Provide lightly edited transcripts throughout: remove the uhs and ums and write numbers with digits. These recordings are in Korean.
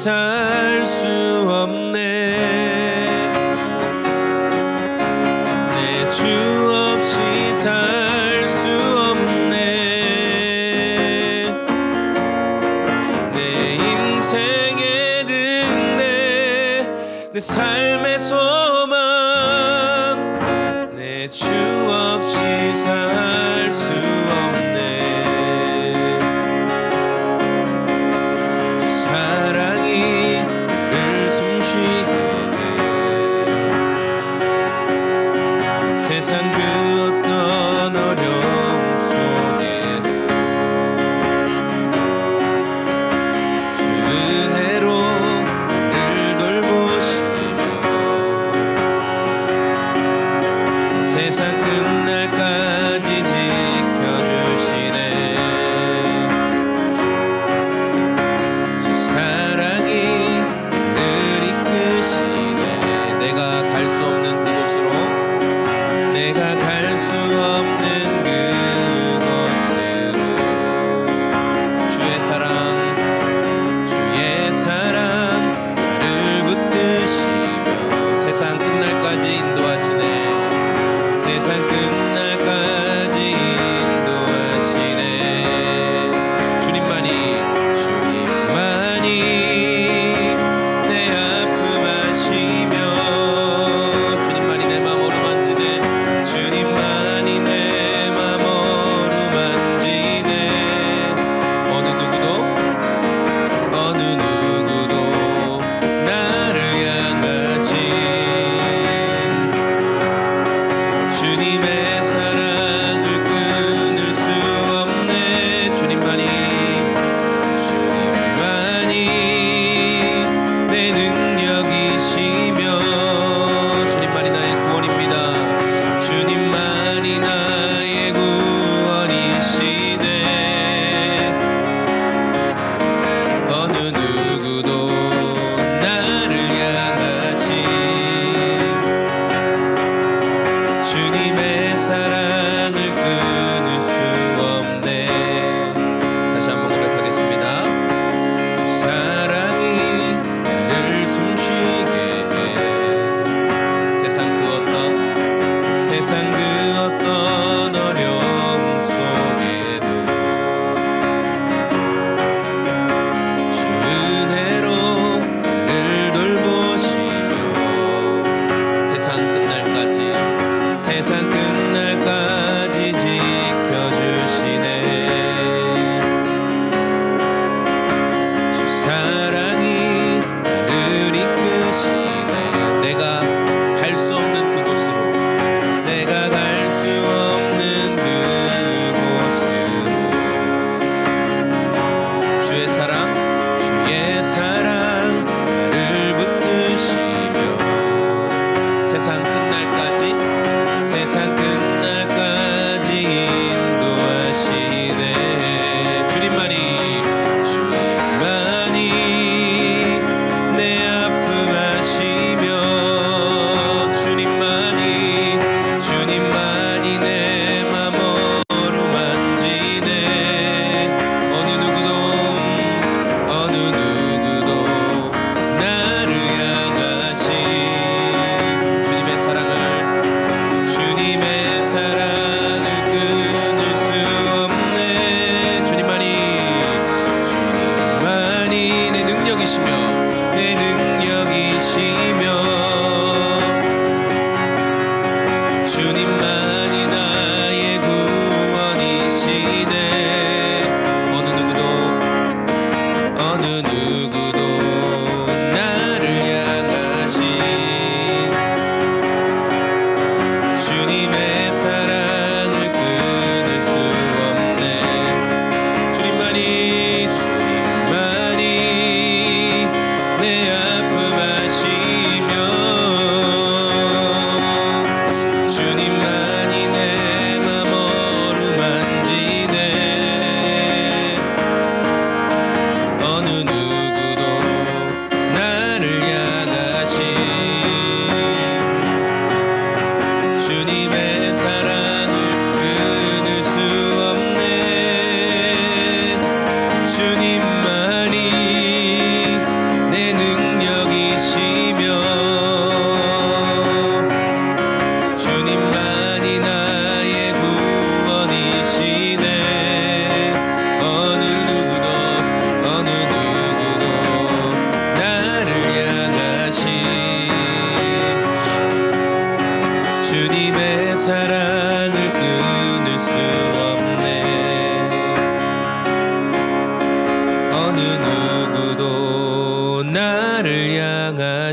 살 수 없네. 내 주 없이 살 수 없네. 내 인생의 등대, 내 삶의 소망, 내 주 없이 살 수 없네. 주 사랑이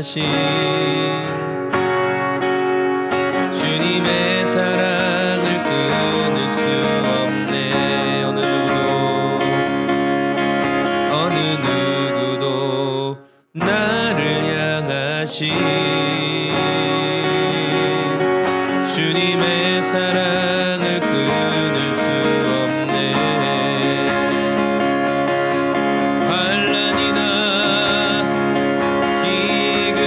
향하신 주님의 사랑을 끊을 수 없네. 어느 누구도 나를 향하신 주님의 사랑을 끊을 수 없네. 환난이나 기근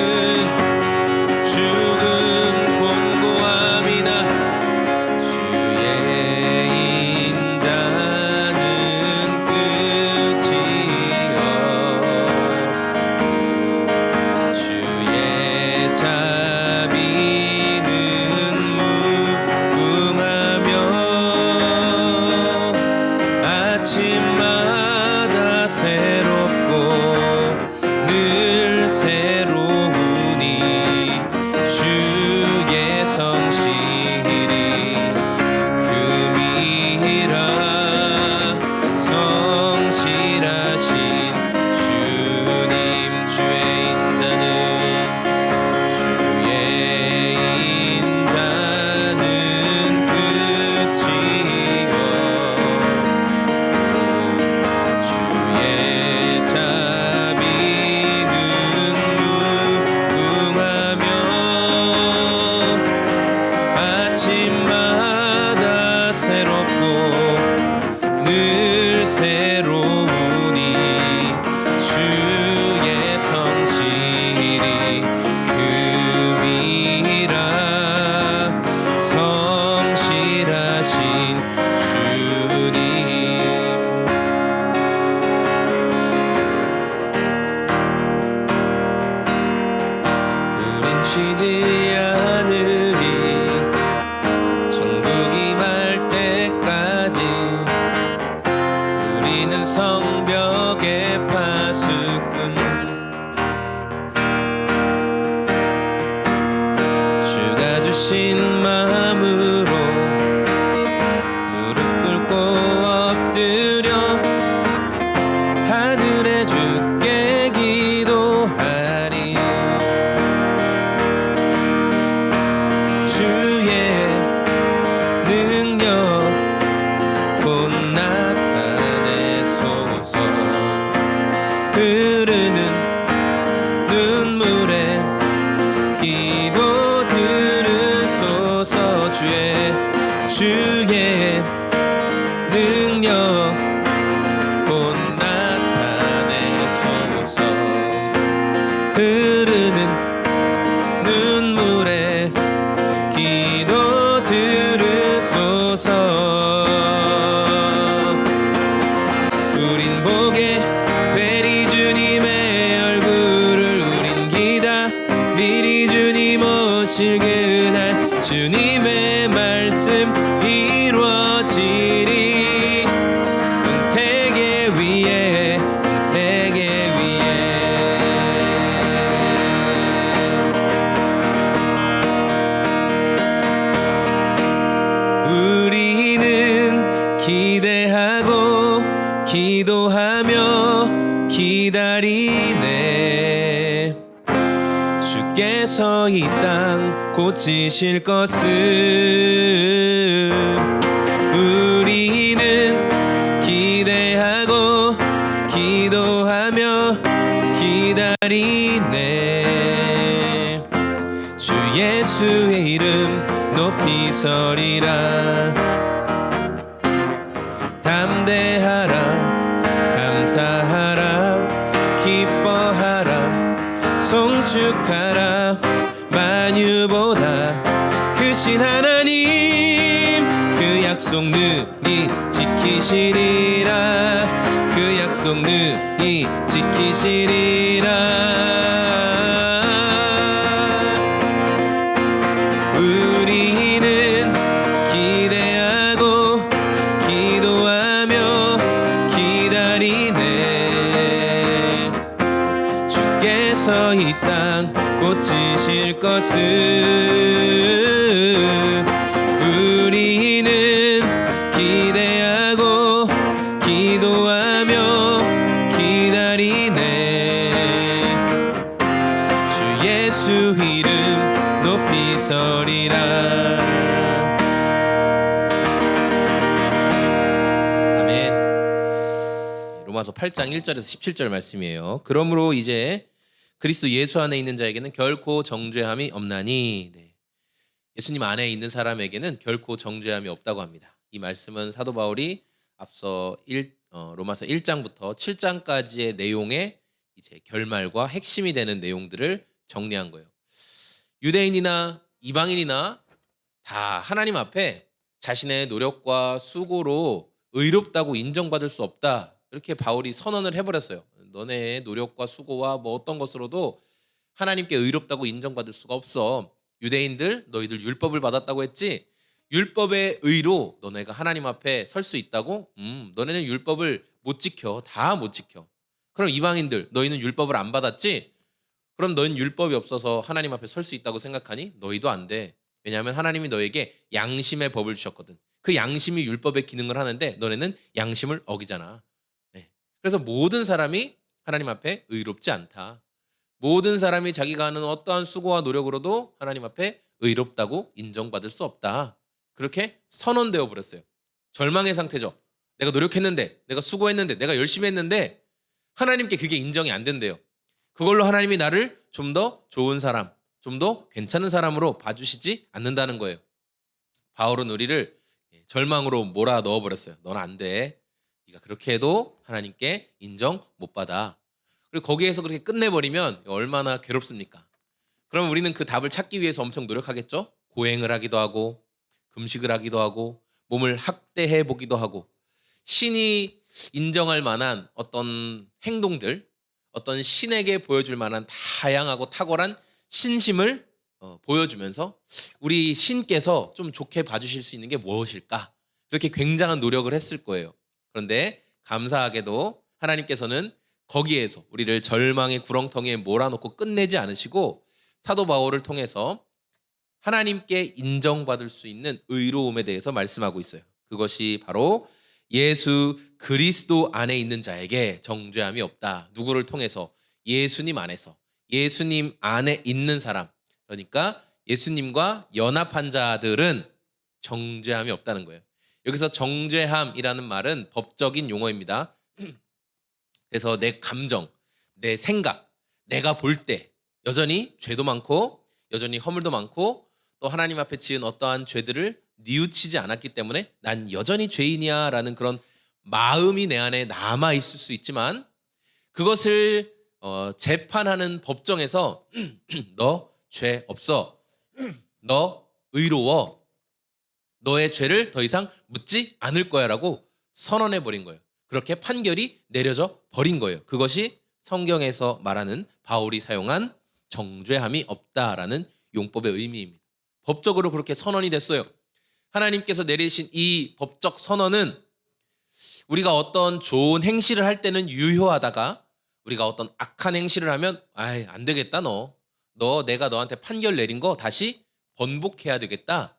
죽음 곤고함이나 주의 인자는 끝이요 주의 자비는 무궁하며 아침마다 새롭고 늘 새로우니 주의 성실이 금이라 성실하신 주님 주의 인자는 끝이요 주의 자비는 무궁하며 아침마다 새롭고 늘 새로우니 주의 성실이 금이라 성실하신 주님. 우린 쉬지 않으리 천국이 말 때까지. 우리는 성벽의 파수꾼 주가 주신 마음으로 무릎 꿇고 엎드려 하늘에 주께 기도하리. 주의 능력 곧 나타내소서. 흐르는 눈물에 기도 들으소서. 주의 능력 곧 나타내소서. 흐르는 눈물에 기도 들으소서. 우린 보게 되리 주님의 얼굴을. 우린 기다리리 주님 오실 그날. 주님의 말씀 이루어지리. 온 세계 위에 온 세계 위에. 우리는 기대하고 기도하며 기다리네. 주께서 이 땅 고치실 것을. 우리는 기대하고 기도하며 기다리네. 주 예수의 이름 높이 서리라. 담대하라 감사하라 기뻐하라 송축하라. 만유보다 크신 하나님 그 약속 능히 지키시리라. 그 약속 능히 지키시리라. 우리는 기대하고 기도하며 기다리네. 주께서 이 땅 고치실 것을. 우리는 기대하고 기도하며 기다리네. 주 로마서 8장 1절에서 17절 말씀이에요. 그러므로 이제 그리스도 예수 안에 있는 자에게는 결코 정죄함이 없나니. 네. 예수님 안에 있는 사람에게는 결코 정죄함이 없다고 합니다. 이 말씀은 사도 바울이 앞서 로마서 1장부터 7장까지의 내용의 이제 결말과 핵심이 되는 내용들을 정리한 거예요. 유대인이나 이방인이나 다 하나님 앞에 자신의 노력과 수고로 의롭다고 인정받을 수 없다. 이렇게 바울이 선언을 해버렸어요. 너네의 노력과 수고와 뭐 어떤 것으로도 하나님께 의롭다고 인정받을 수가 없어. 유대인들 너희들 율법을 받았다고 했지? 율법의 의로 너네가 하나님 앞에 설 수 있다고? 너네는 율법을 못 지켜. 다 못 지켜. 그럼 이방인들 너희는 율법을 안 받았지? 그럼 너희는 율법이 없어서 하나님 앞에 설 수 있다고 생각하니? 너희도 안 돼. 왜냐하면 하나님이 너에게 양심의 법을 주셨거든. 그 양심이 율법의 기능을 하는데 너네는 양심을 어기잖아. 네. 그래서 모든 사람이 하나님 앞에 의롭지 않다. 모든 사람이 자기가 하는 어떠한 수고와 노력으로도 하나님 앞에 의롭다고 인정받을 수 없다. 그렇게 선언되어 버렸어요. 절망의 상태죠. 내가 노력했는데, 내가 수고했는데, 내가 열심히 했는데 하나님께 그게 인정이 안 된대요. 그걸로 하나님이 나를 좀 더 좋은 사람, 좀 더 괜찮은 사람으로 봐주시지 않는다는 거예요. 바울은 우리를 절망으로 몰아 넣어버렸어요. 넌 안 돼. 네가 그렇게 해도 하나님께 인정 못 받아. 그리고 거기에서 그렇게 끝내버리면 얼마나 괴롭습니까? 그럼 우리는 그 답을 찾기 위해서 엄청 노력하겠죠? 고행을 하기도 하고 금식을 하기도 하고 몸을 학대해 보기도 하고 신이 인정할 만한 어떤 행동들, 어떤 신에게 보여줄 만한 다양하고 탁월한 신심을 보여주면서 우리 신께서 좀 좋게 봐주실 수 있는 게 무엇일까? 그렇게 굉장한 노력을 했을 거예요. 그런데 감사하게도 하나님께서는 거기에서 우리를 절망의 구렁텅이에 몰아넣고 끝내지 않으시고 사도 바울을 통해서 하나님께 인정받을 수 있는 의로움에 대해서 말씀하고 있어요. 그것이 바로 예수 그리스도 안에 있는 자에게 정죄함이 없다. 누구를 통해서? 예수님 안에서. 예수님 안에 있는 사람. 그러니까 예수님과 연합한 자들은 정죄함이 없다는 거예요. 여기서 정죄함이라는 말은 법적인 용어입니다. 그래서 내 감정, 내 생각, 내가 볼 때 여전히 죄도 많고 여전히 허물도 많고 또 하나님 앞에 지은 어떠한 죄들을 뉘우치지 않았기 때문에 난 여전히 죄인이야 라는 그런 마음이 내 안에 남아있을 수 있지만 그것을 재판하는 법정에서 너 죄 없어, 너 의로워, 너의 죄를 더 이상 묻지 않을 거야 라고 선언해버린 거예요. 그렇게 판결이 내려져 버린 거예요. 그것이 성경에서 말하는 바울이 사용한 정죄함이 없다라는 용법의 의미입니다. 법적으로 그렇게 선언이 됐어요. 하나님께서 내리신 이 법적 선언은 우리가 어떤 좋은 행실을 할 때는 유효하다가 우리가 어떤 악한 행실을 하면 안 되겠다 너 내가 너한테 판결 내린 거 다시 번복해야 되겠다.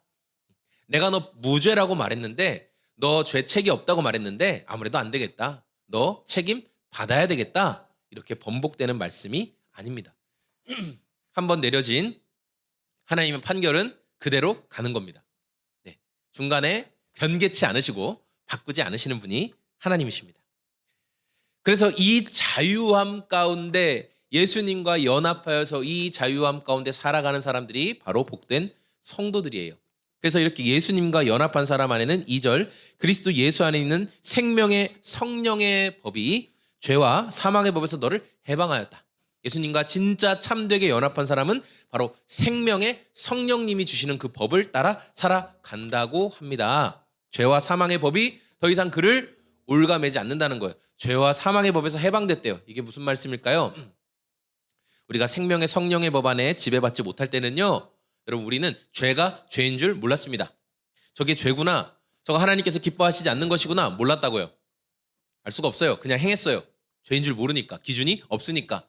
내가 너 무죄라고 말했는데 너 죄책이 없다고 말했는데 아무래도 안 되겠다. 너 책임 받아야 되겠다. 이렇게 번복되는 말씀이 아닙니다. 한번 내려진 하나님의 판결은 그대로 가는 겁니다. 네. 중간에 변개치 않으시고 바꾸지 않으시는 분이 하나님이십니다. 그래서 이 자유함 가운데 예수님과 연합하여서 이 자유함 가운데 살아가는 사람들이 바로 복된 성도들이에요. 그래서 이렇게 예수님과 연합한 사람 안에는 2절 그리스도 예수 안에 있는 생명의 성령의 법이 죄와 사망의 법에서 너를 해방하였다. 예수님과 진짜 참되게 연합한 사람은 바로 생명의 성령님이 주시는 그 법을 따라 살아간다고 합니다. 죄와 사망의 법이 더 이상 그를 올가매지 않는다는 거예요. 죄와 사망의 법에서 해방됐대요. 이게 무슨 말씀일까요? 우리가 생명의 성령의 법 안에 지배받지 못할 때는요, 여러분 우리는 죄가 죄인 줄 몰랐습니다. 저게 죄구나, 저거 하나님께서 기뻐하시지 않는 것이구나 몰랐다고요. 알 수가 없어요. 그냥 행했어요. 죄인 줄 모르니까, 기준이 없으니까,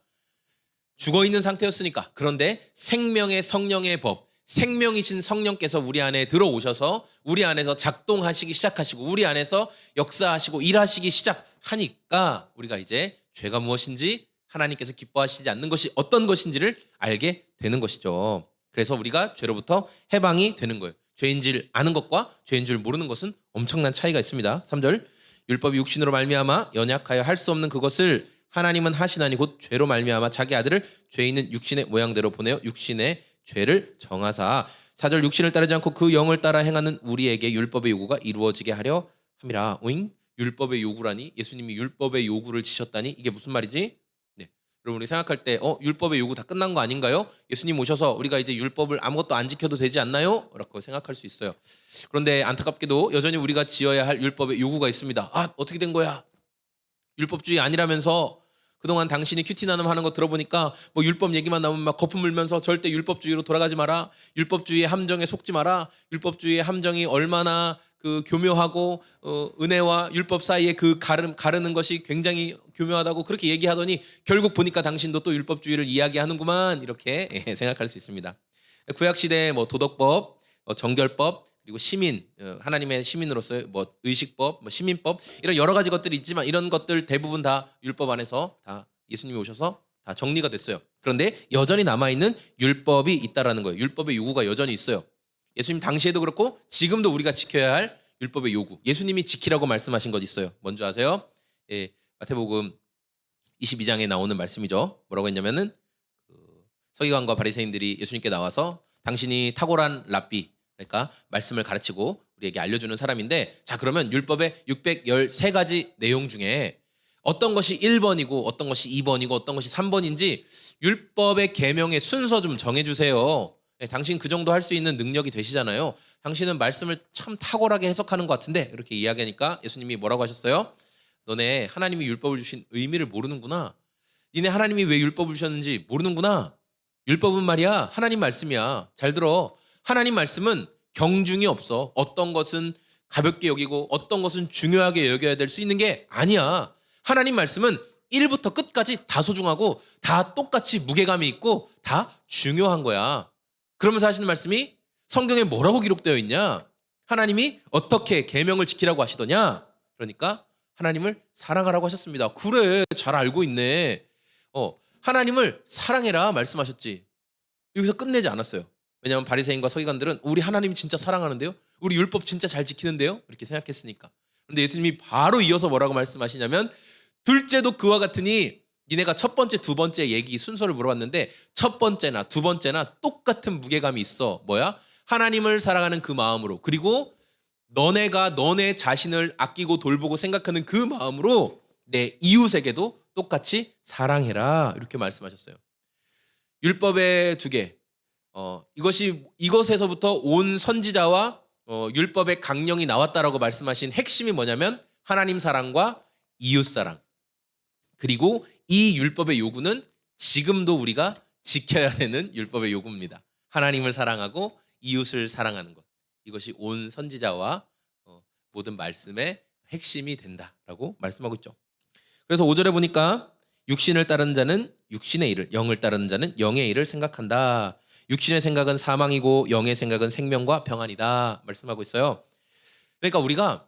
죽어있는 상태였으니까. 그런데 생명의 성령의 법, 생명이신 성령께서 우리 안에 들어오셔서 우리 안에서 작동하시기 시작하시고 우리 안에서 역사하시고 일하시기 시작하니까 우리가 이제 죄가 무엇인지, 하나님께서 기뻐하시지 않는 것이 어떤 것인지를 알게 되는 것이죠. 그래서 우리가 죄로부터 해방이 되는 거예요. 죄인 줄 아는 것과 죄인 줄 모르는 것은 엄청난 차이가 있습니다. 3절 율법이 육신으로 말미암아 연약하여 할 수 없는 그것을 하나님은 하시나니 곧 죄로 말미암아 자기 아들을 죄 있는 육신의 모양대로 보내어 육신의 죄를 정하사 4절 육신을 따르지 않고 그 영을 따라 행하는 우리에게 율법의 요구가 이루어지게 하려 함이라. 오잉? 율법의 요구라니? 예수님이 율법의 요구를 지셨다니? 이게 무슨 말이지? 네. 여러분 우리 생각할 때 율법의 요구 다 끝난 거 아닌가요? 예수님 오셔서 우리가 이제 율법을 아무것도 안 지켜도 되지 않나요? 라고 생각할 수 있어요. 그런데 안타깝게도 여전히 우리가 지어야 할 율법의 요구가 있습니다. 어떻게 된 거야? 율법주의 아니라면서 그동안 당신이 큐티 나눔 하는 거 들어보니까 뭐 율법 얘기만 나오면 막 거품 물면서 절대 율법주의로 돌아가지 마라. 율법주의의 함정에 속지 마라. 율법주의의 함정이 얼마나 그 교묘하고 은혜와 율법 사이에 그 가르는 것이 굉장히 교묘하다고 그렇게 얘기하더니 결국 보니까 당신도 또 율법주의를 이야기하는구만 이렇게 생각할 수 있습니다. 구약시대에 뭐 도덕법, 정결법 그리고 시민, 하나님의 시민으로서 뭐 의식법, 뭐 시민법 이런 여러 가지 것들이 있지만 이런 것들 대부분 다 율법 안에서 다 예수님이 오셔서 다 정리가 됐어요. 그런데 여전히 남아있는 율법이 있다라는 거예요. 율법의 요구가 여전히 있어요. 예수님 당시에도 그렇고 지금도 우리가 지켜야 할 율법의 요구. 예수님이 지키라고 말씀하신 것 있어요. 뭔지 아세요? 마태복음 22장에 나오는 말씀이죠. 뭐라고 했냐면은 서기관과 바리새인들이 예수님께 나와서 당신이 탁월한 랍비 그러니까 말씀을 가르치고 우리에게 알려주는 사람인데 자 그러면 율법의 613가지 내용 중에 어떤 것이 1번이고 어떤 것이 2번이고 어떤 것이 3번인지 율법의 계명의 순서 좀 정해주세요. 당신 그 정도 할 수 있는 능력이 되시잖아요. 당신은 말씀을 참 탁월하게 해석하는 것 같은데 이렇게 이야기하니까 예수님이 뭐라고 하셨어요? 너네 하나님이 율법을 주신 의미를 모르는구나. 니네 하나님이 왜 율법을 주셨는지 모르는구나. 율법은 말이야 하나님 말씀이야. 잘 들어. 하나님 말씀은 경중이 없어. 어떤 것은 가볍게 여기고 어떤 것은 중요하게 여겨야 될 수 있는 게 아니야. 하나님 말씀은 1부터 끝까지 다 소중하고 다 똑같이 무게감이 있고 다 중요한 거야. 그러면서 하시는 말씀이 성경에 뭐라고 기록되어 있냐? 하나님이 어떻게 계명을 지키라고 하시더냐? 그러니까 하나님을 사랑하라고 하셨습니다. 그래, 잘 알고 있네. 하나님을 사랑해라 말씀하셨지. 여기서 끝내지 않았어요. 왜냐하면 바리새인과 서기관들은 우리 하나님 진짜 사랑하는데요? 우리 율법 진짜 잘 지키는데요? 이렇게 생각했으니까. 그런데 예수님이 바로 이어서 뭐라고 말씀하시냐면 둘째도 그와 같으니 니네가 첫 번째, 두 번째 얘기 순서를 물어봤는데 첫 번째나 두 번째나 똑같은 무게감이 있어. 뭐야? 하나님을 사랑하는 그 마음으로 그리고 너네가 너네 자신을 아끼고 돌보고 생각하는 그 마음으로 내 이웃에게도 똑같이 사랑해라 이렇게 말씀하셨어요. 율법의 두 개. 이것에서부터 온 선지자와 율법의 강령이 나왔다라고 말씀하신 핵심이 뭐냐면 하나님 사랑과 이웃 사랑. 그리고 이 율법의 요구는 지금도 우리가 지켜야 되는 율법의 요구입니다. 하나님을 사랑하고 이웃을 사랑하는 것. 이것이 온 선지자와 모든 말씀의 핵심이 된다라고 말씀하고 있죠. 그래서 5절에 보니까 육신을 따르는 자는 육신의 일을, 영을 따르는 자는 영의 일을 생각한다. 육신의 생각은 사망이고 영의 생각은 생명과 평안이다 말씀하고 있어요. 그러니까 우리가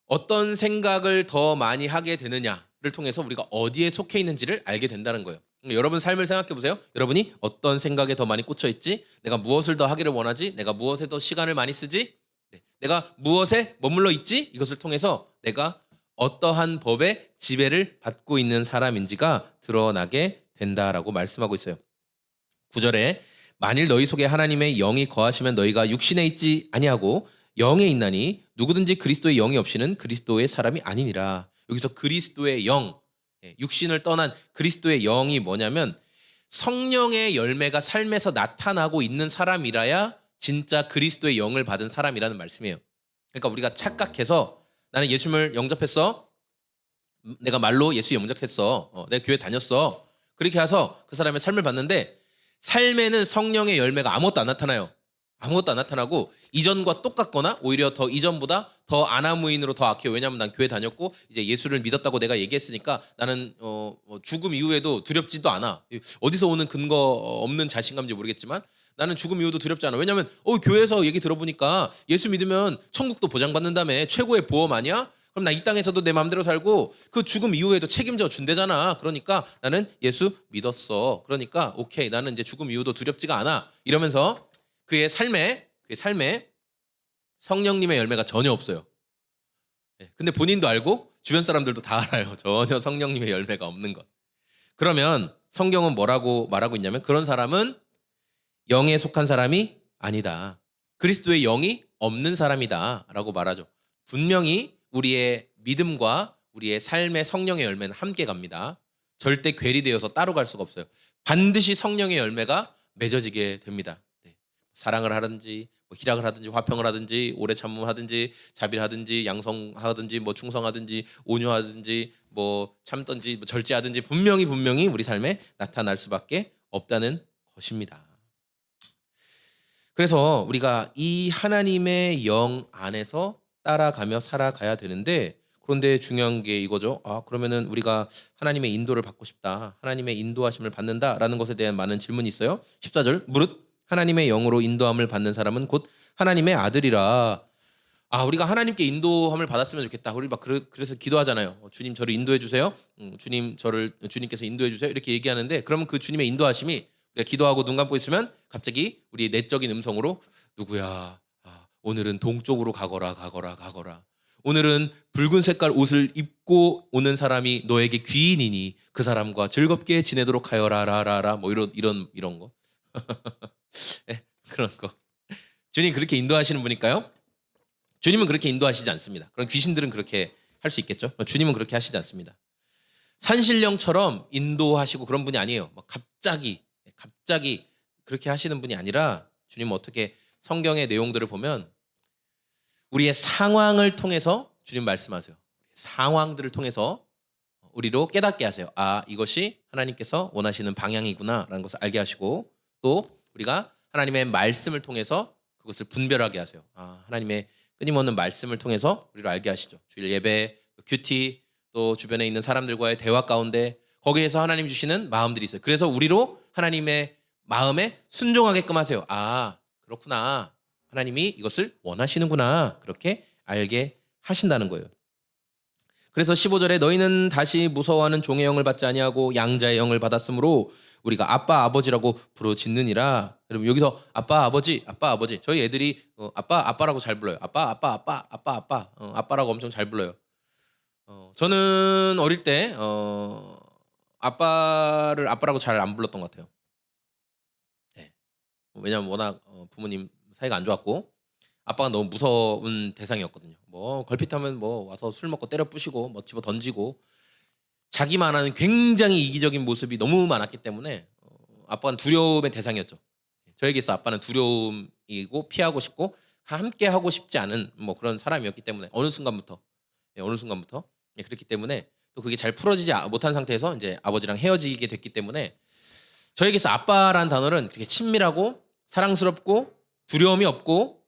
어떤 생각을 더 많이 하게 되느냐를 통해서 우리가 어디에 속해 있는지를 알게 된다는 거예요. 여러분 삶을 생각해 보세요. 여러분이 어떤 생각에 더 많이 꽂혀 있지? 내가 무엇을 더 하기를 원하지? 내가 무엇에 더 시간을 많이 쓰지? 내가 무엇에 머물러 있지? 이것을 통해서 내가 어떠한 법의 지배를 받고 있는 사람인지가 드러나게 된다라고 말씀하고 있어요. 9절에 만일 너희 속에 하나님의 영이 거하시면 너희가 육신에 있지 아니하고 영에 있나니 누구든지 그리스도의 영이 없이는 그리스도의 사람이 아니니라. 여기서 그리스도의 영, 육신을 떠난 그리스도의 영이 뭐냐면 성령의 열매가 삶에서 나타나고 있는 사람이라야 진짜 그리스도의 영을 받은 사람이라는 말씀이에요. 그러니까 우리가 착각해서 나는 예수님을 영접했어. 내가 말로 예수 영접했어. 내가 교회 다녔어. 그렇게 해서 그 사람의 삶을 봤는데 삶에는 성령의 열매가 아무것도 안 나타나요. 아무것도 안 나타나고 이전과 똑같거나 오히려 더 이전보다 더 아나무인으로 더 악해요. 왜냐하면 난 교회 다녔고 이제 예수를 믿었다고 내가 얘기했으니까 나는 죽음 이후에도 두렵지도 않아. 어디서 오는 근거 없는 자신감인지 모르겠지만 나는 죽음 이후도 두렵지 않아. 왜냐하면 교회에서 얘기 들어보니까 예수 믿으면 천국도 보장받는다며. 최고의 보험 아니야? 그럼 나 이 땅에서도 내 마음대로 살고 그 죽음 이후에도 책임져 준대잖아. 그러니까 나는 예수 믿었어. 그러니까 오케이, 나는 이제 죽음 이후도 두렵지가 않아. 이러면서 그의 삶에 성령님의 열매가 전혀 없어요. 예, 근데 본인도 알고 주변 사람들도 다 알아요. 전혀 성령님의 열매가 없는 것. 그러면 성경은 뭐라고 말하고 있냐면 그런 사람은 영에 속한 사람이 아니다. 그리스도의 영이 없는 사람이다라고 말하죠. 분명히 우리의 믿음과 우리의 삶의 성령의 열매는 함께 갑니다. 절대 괴리되어서 따로 갈 수가 없어요. 반드시 성령의 열매가 맺어지게 됩니다. 네. 사랑을 하든지 뭐 희락을 하든지 화평을 하든지 오래 참음하든지 자비하든지 양성하든지 뭐 충성하든지 온유하든지 뭐 참든지 뭐 절제하든지 분명히 우리 삶에 나타날 수밖에 없다는 것입니다. 그래서 우리가 이 하나님의 영 안에서 따라가며 살아가야 되는데 그런데 중요한 게 이거죠. 그러면은 우리가 하나님의 인도를 받고 싶다. 하나님의 인도하심을 받는다라는 것에 대한 많은 질문이 있어요. 14절 무릇 하나님의 영으로 인도함을 받는 사람은 곧 하나님의 아들이라. 우리가 하나님께 인도함을 받았으면 좋겠다. 우리 막 그래서 기도하잖아요. 주님 저를 인도해 주세요. 주님께서 인도해 주세요. 이렇게 얘기하는데 그러면 그 주님의 인도하심이 우리가 기도하고 눈 감고 있으면 갑자기 우리 내적인 음성으로 누구야? 오늘은 동쪽으로 가거라. 오늘은 붉은 색깔 옷을 입고 오는 사람이 너에게 귀인이니 그 사람과 즐겁게 지내도록 하여라. 뭐 이런 거. 네, 그런 거. 주님 그렇게 인도하시는 분일까요? 주님은 그렇게 인도하시지 않습니다. 그럼 귀신들은 그렇게 할 수 있겠죠? 주님은 그렇게 하시지 않습니다. 산신령처럼 인도하시고 그런 분이 아니에요. 갑자기 그렇게 하시는 분이 아니라 주님은 어떻게 성경의 내용들을 보면 우리의 상황을 통해서 주님 말씀하세요. 상황들을 통해서 우리로 깨닫게 하세요. 이것이 하나님께서 원하시는 방향이구나라는 것을 알게 하시고 또 우리가 하나님의 말씀을 통해서 그것을 분별하게 하세요. 하나님의 끊임없는 말씀을 통해서 우리를 알게 하시죠. 주일 예배, 큐티, 또 주변에 있는 사람들과의 대화 가운데 거기에서 하나님 주시는 마음들이 있어요. 그래서 우리로 하나님의 마음에 순종하게끔 하세요. 그렇구나. 하나님이 이것을 원하시는구나. 그렇게 알게 하신다는 거예요. 그래서 15절에 너희는 다시 무서워하는 종의 영을 받지 아니하고 양자의 영을 받았으므로 우리가 아빠 아버지라고 부르짖느니라. 여러분 여기서 아빠 아버지 저희 애들이 아빠라고 잘 불러요. 아빠라고 엄청 잘 불러요. 저는 어릴 때 아빠를 아빠라고 잘 안 불렀던 것 같아요. 네. 왜냐면 워낙 부모님 사이가 안 좋았고 아빠가 너무 무서운 대상이었거든요. 뭐 걸핏하면 뭐 와서 술 먹고 때려 부시고 뭐 집어 던지고 자기만 하는 굉장히 이기적인 모습이 너무 많았기 때문에 아빠는 두려움의 대상이었죠. 저에게 있어 아빠는 두려움이고 피하고 싶고 함께 하고 싶지 않은 뭐 그런 사람이었기 때문에 어느 순간부터 그렇기 때문에 또 그게 잘 풀어지지 못한 상태에서 이제 아버지랑 헤어지게 됐기 때문에 저에게서 아빠라는 단어는 그렇게 친밀하고 사랑스럽고 두려움이 없고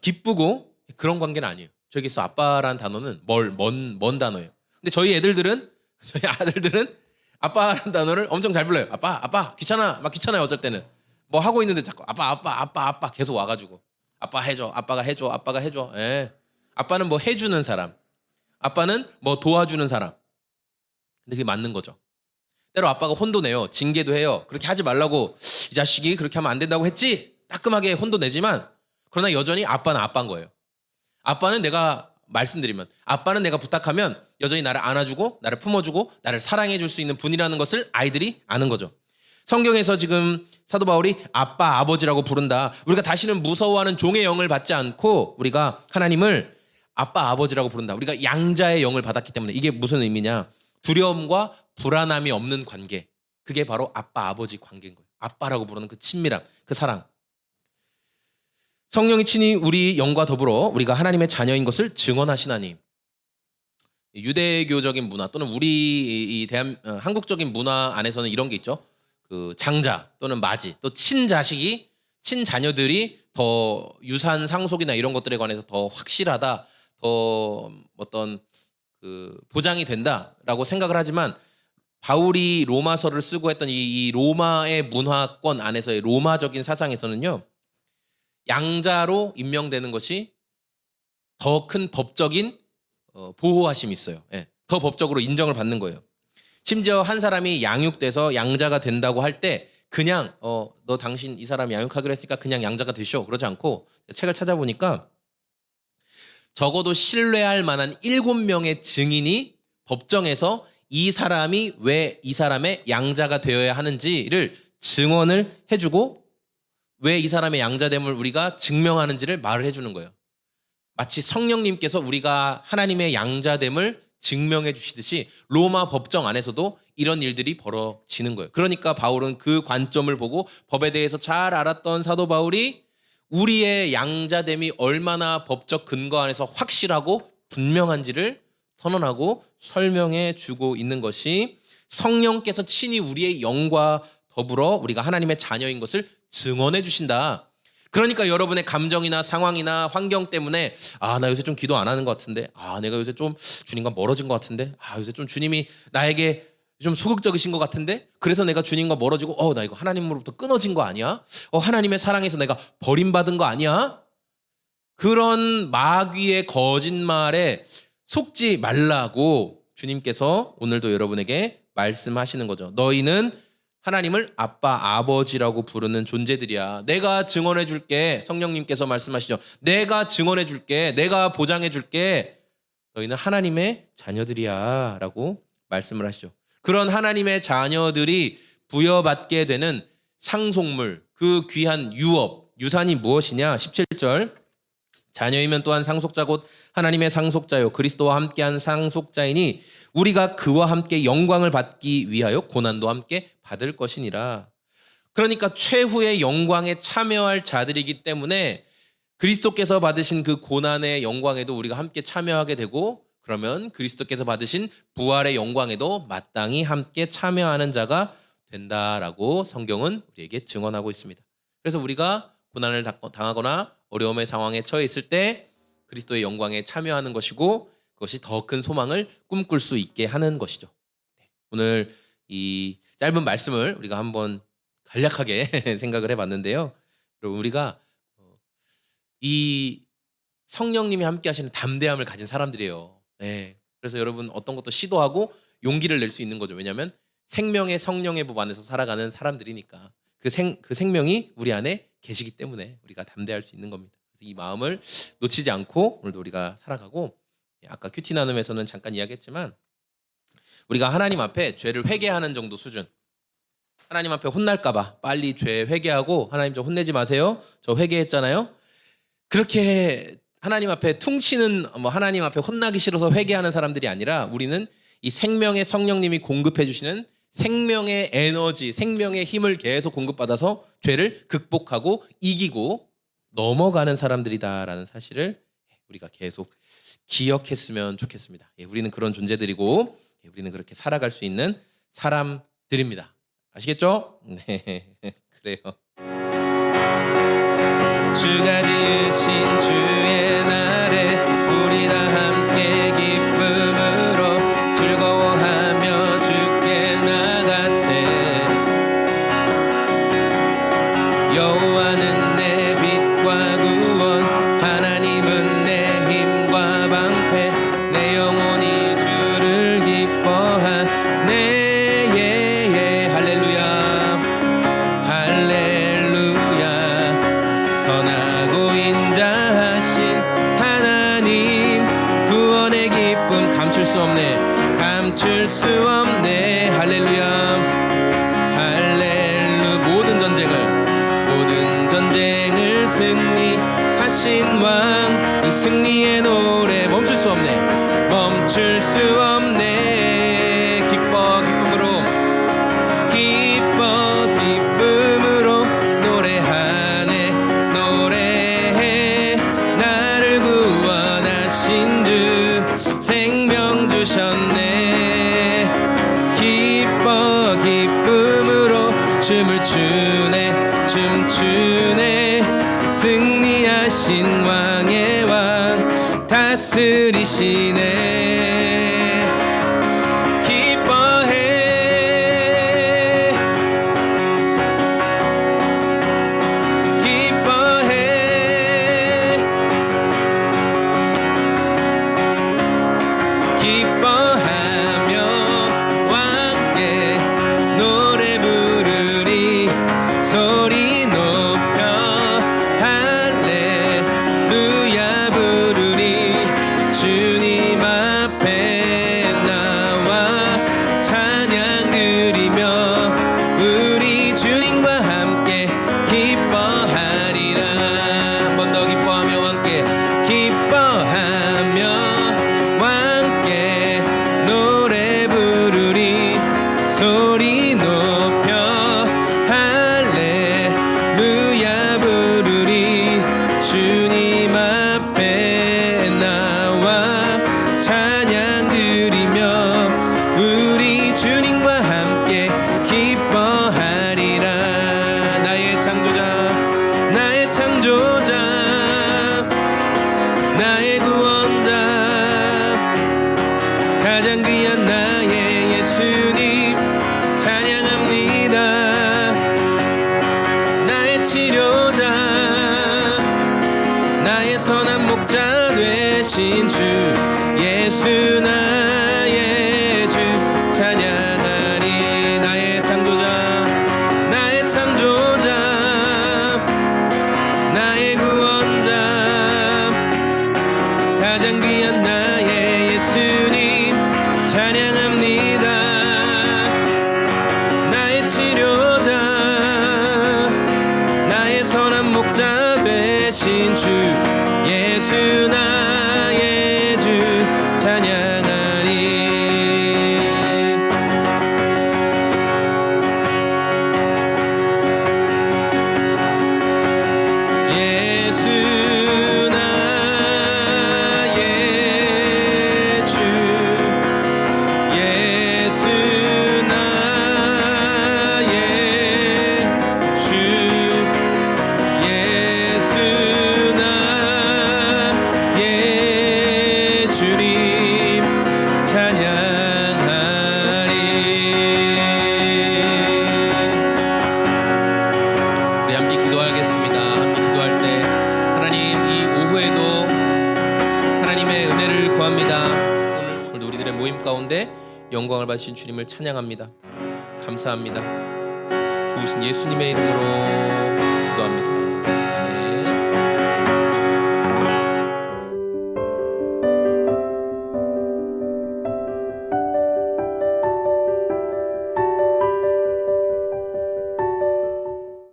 기쁘고 그런 관계는 아니에요. 저에게서 아빠라는 단어는 먼 단어예요. 근데 저희 아들들은 아빠라는 단어를 엄청 잘 불러요. 아빠 귀찮아요. 어쩔 때는 뭐 하고 있는데 자꾸 아빠 계속 와가지고 아빠가 해줘. 예. 아빠는 뭐 해주는 사람, 아빠는 뭐 도와주는 사람. 근데 그게 맞는 거죠. 때로 아빠가 혼도 내요. 징계도 해요. 그렇게 하지 말라고 이 자식이 그렇게 하면 안 된다고 했지. 따끔하게 혼도 내지만 그러나 여전히 아빠는 아빠인 거예요. 아빠는 내가 말씀드리면 아빠는 내가 부탁하면 여전히 나를 안아주고 나를 품어주고 나를 사랑해줄 수 있는 분이라는 것을 아이들이 아는 거죠. 성경에서 지금 사도 바울이 아빠 아버지라고 부른다. 우리가 다시는 무서워하는 종의 영을 받지 않고 우리가 하나님을 아빠 아버지라고 부른다. 우리가 양자의 영을 받았기 때문에. 이게 무슨 의미냐, 두려움과 불안함이 없는 관계, 그게 바로 아빠 아버지 관계인 거예요. 아빠라고 부르는 그 친밀함, 그 사랑. 성령이 친히 우리 영과 더불어 우리가 하나님의 자녀인 것을 증언하시나니. 유대교적인 문화 또는 우리 한국적인 문화 안에서는 이런 게 있죠. 그 장자 또는 마지 또 친자식이 친자녀들이 더 유산 상속이나 이런 것들에 관해서 더 확실하다, 더 어떤 그 보장이 된다라고 생각을 하지만 바울이 로마서를 쓰고 했던 이 로마의 문화권 안에서의 로마적인 사상에서는요, 양자로 임명되는 것이 더 큰 법적인 보호하심이 있어요. 예, 더 법적으로 인정을 받는 거예요. 심지어 한 사람이 양육돼서 양자가 된다고 할 때 그냥 너 당신 이 사람 양육하기로 했으니까 그냥 양자가 되시오, 그러지 않고 책을 찾아보니까 적어도 신뢰할 만한 7명의 증인이 법정에서 이 사람이 왜 이 사람의 양자가 되어야 하는지를 증언을 해주고 왜 이 사람의 양자됨을 우리가 증명하는지를 말을 해주는 거예요. 마치 성령님께서 우리가 하나님의 양자됨을 증명해 주시듯이 로마 법정 안에서도 이런 일들이 벌어지는 거예요. 그러니까 바울은 그 관점을 보고 법에 대해서 잘 알았던 사도 바울이 우리의 양자됨이 얼마나 법적 근거 안에서 확실하고 분명한지를 선언하고 설명해 주고 있는 것이 성령께서 친히 우리의 영과 더불어 우리가 하나님의 자녀인 것을 증언해 주신다. 그러니까 여러분의 감정이나 상황이나 환경 때문에 나 요새 좀 기도 안 하는 것 같은데, 내가 요새 좀 주님과 멀어진 것 같은데, 요새 좀 주님이 나에게 좀 소극적이신 것 같은데, 그래서 내가 주님과 멀어지고 나 이거 하나님으로부터 끊어진 거 아니야? 하나님의 사랑에서 내가 버림받은 거 아니야? 그런 마귀의 거짓말에 속지 말라고 주님께서 오늘도 여러분에게 말씀하시는 거죠. 너희는 하나님을 아빠, 아버지라고 부르는 존재들이야. 내가 증언해 줄게. 성령님께서 말씀하시죠. 내가 증언해 줄게. 내가 보장해 줄게. 너희는 하나님의 자녀들이야 라고 말씀을 하시죠. 그런 하나님의 자녀들이 부여받게 되는 상속물, 그 귀한 유산이 무엇이냐? 17절. 자녀이면 또한 상속자 곧 하나님의 상속자요 그리스도와 함께한 상속자이니 우리가 그와 함께 영광을 받기 위하여 고난도 함께 받을 것이니라. 그러니까 최후의 영광에 참여할 자들이기 때문에 그리스도께서 받으신 그 고난의 영광에도 우리가 함께 참여하게 되고, 그러면 그리스도께서 받으신 부활의 영광에도 마땅히 함께 참여하는 자가 된다라고 성경은 우리에게 증언하고 있습니다. 그래서 우리가 고난을 당하거나 어려움의 상황에 처해 있을 때 그리스도의 영광에 참여하는 것이고, 그것이 더 큰 소망을 꿈꿀 수 있게 하는 것이죠. 오늘 이 짧은 말씀을 우리가 한번 간략하게 생각을 해봤는데요. 여러분, 우리가 이 성령님이 함께 하시는 담대함을 가진 사람들이에요. 그래서 여러분 어떤 것도 시도하고 용기를 낼 수 있는 거죠. 왜냐하면 생명의 성령의 법 안에서 살아가는 사람들이니까 그 생명이 우리 안에 계시기 때문에 우리가 담대할 수 있는 겁니다. 그래서 이 마음을 놓치지 않고 오늘도 우리가 살아가고, 아까 큐티 나눔에서는 잠깐 이야기했지만 우리가 하나님 앞에 죄를 회개하는 정도 수준, 하나님 앞에 혼날까 봐 빨리 죄 회개하고 하나님 저 혼내지 마세요, 저 회개했잖아요, 그렇게 하나님 앞에 퉁치는, 하나님 앞에 혼나기 싫어서 회개하는 사람들이 아니라 우리는 이 생명의 성령님이 공급해 주시는 생명의 에너지, 생명의 힘을 계속 공급받아서 죄를 극복하고 이기고 넘어가는 사람들이다라는 사실을 우리가 계속 기억했으면 좋겠습니다. 우리는 그런 존재들이고 우리는 그렇게 살아갈 수 있는 사람들입니다. 아시겠죠? 네, 그래요. 주가 지으신 주의 날에 우리 다 함께 기쁨으로 즐거워하며 주께 나가세. 여호와는 내 빛과 구원, 하나님은 내 힘과 방패, 내 영혼이 주를 기뻐하네. 할렐루야 할렐루야. 선하고 인자하신 하나님, 구원의 기쁨 감출 수 없네, 감출 수 없네. 할렐루야 할렐루. 모든 전쟁을 승리하신 왕, 이 승리의 노래 멈출 수 없네, 멈출 수 없네. 기쁨으로 노래하네, 노래해. 나를 구원하신 주 생명 주셨네. 기쁨으로 춤을 추네, 춤추네. 승리하신 왕의 왕 다스리시네. 기뻐해 기뻐해 기뻐하며 왕께 노래 부르리, 소리 높여 할렐루야 부르리. 소리 높여 할렐루야 부르리. 주님 앞에 나와 찬양 드리며 우리 주님과 함께 기뻐하리라. 나의 창조자 나의 창조자 나의 구원자 가장 귀한 나의 예수님 찬양합니다. 나의 치료자 나의 선한 목자 되신 주 예수 나의 주 찬양하리. 나의 창조자 나의 창조자 나의 구원자 가장 귀한 나의 예수님 찬양합니다. 나의 치료자 나의 선한 목자 되신 주 예수 나의 주 찬양하리. 예수 나의 주 예수 나의 주 예수 나의 주님 찬양하리. 우리 함께 기도하겠습니다. 함께 기도할 때 하나님 이 오후에도 하나님의 은혜를 구합니다. 오늘도 우리들의 모임 가운데 영광을 받으신 주님을 찬양합니다. 감사합니다. 좋으신 예수님의 이름으로